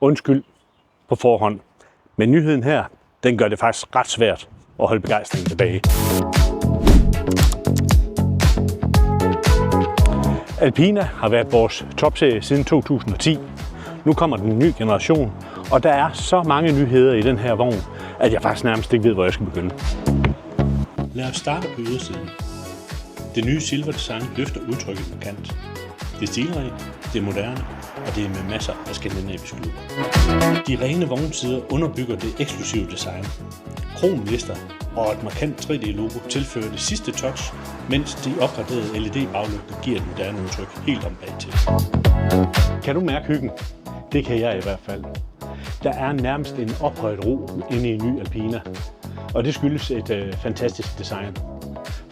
Undskyld på forhånd, men nyheden her, den gør det faktisk ret svært at holde begejstringen tilbage. Alpina har været vores topserie siden 2010. Nu kommer den en ny generation, og der er så mange nyheder i den her vogn, at jeg faktisk nærmest ikke ved, hvor jeg skal begynde. Lad os starte på ydersiden. Det nye Silver Design løfter udtrykket markant. Det er stilrent, det er moderne, og det er med masser af skandinavisk look. De rene vognsider underbygger det eksklusive design. Kromlister og et markant 3D-logo tilfører det sidste touch, mens de opgraderede LED-baglygter giver et moderne udtryk helt om bag til. Kan du mærke hyggen? Det kan jeg i hvert fald. Der er nærmest en ophøjet ro inde i en ny Alpina, og det skyldes et fantastisk design.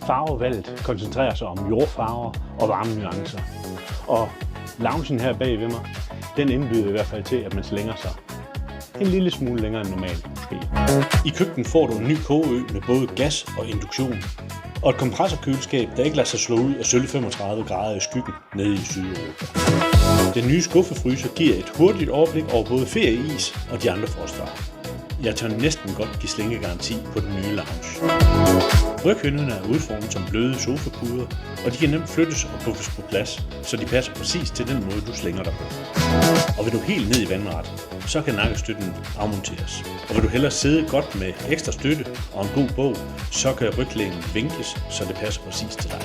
Farvevalget koncentrerer sig om jordfarver og varme nuancer. Og loungen her bag ved mig, den indbyder i hvert fald til, at man slænger sig en lille smule længere end normalt måske. I køkkenet får du en ny kogeø med både gas og induktion, og et kompressorkøleskab, der ikke lader sig slå ud af sølle 35 grader i skyggen nede i Sydeuropa. Den nye skuffefryser giver et hurtigt overblik over både ferieis og de andre frostvarer. Jeg tør næsten godt give slængegaranti på den nye lounge. Ryghynderne er udformet som bløde sofapuder, og de kan nemt flyttes og puffes på plads, så de passer præcis til den måde, du slænger dig på. Og vil du helt ned i vandret, så kan nakkestøtten afmonteres. Og vil du hellere sidde godt med ekstra støtte og en god bog, så kan ryglænen vinkles, så det passer præcis til dig.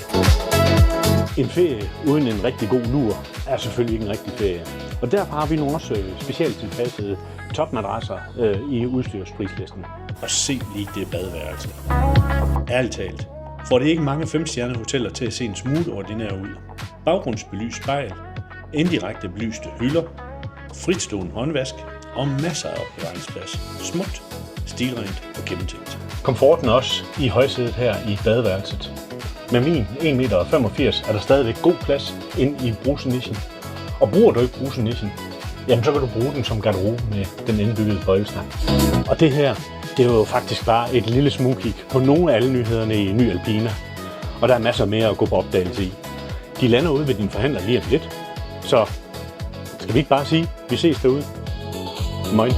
En ferie uden en rigtig god lur er selvfølgelig ikke en rigtig ferie. Og derfor har vi nogle også specielt tilpassede topmadrasser i udstyrsprislisten. Og se lige det badeværelse. Ærligt talt, får det ikke mange 5-stjernede hoteller til at se en smule ordinær ud. Baggrundsbelyst spejl, indirekte belyste hylder, fritstående håndvask og masser af opbevaringsplads. Smukt, stilrent og gennemtænkt. Komforten også i højsædet her i badeværelset. Med min 1,85 meter er der stadigvæk god plads ind i brusenichen. Og bruger du ikke brusenichen, jamen så kan du bruge den som garderobe med den indbyggede bøjlestang. Og det her, det er jo faktisk bare et lille smugkig på nogle af alle nyhederne i ny Alpina. Og der er masser mere at gå på opdagelse i. De lander ude ved din forhandler lige om lidt. Så skal vi ikke bare sige, vi ses derude? Moin.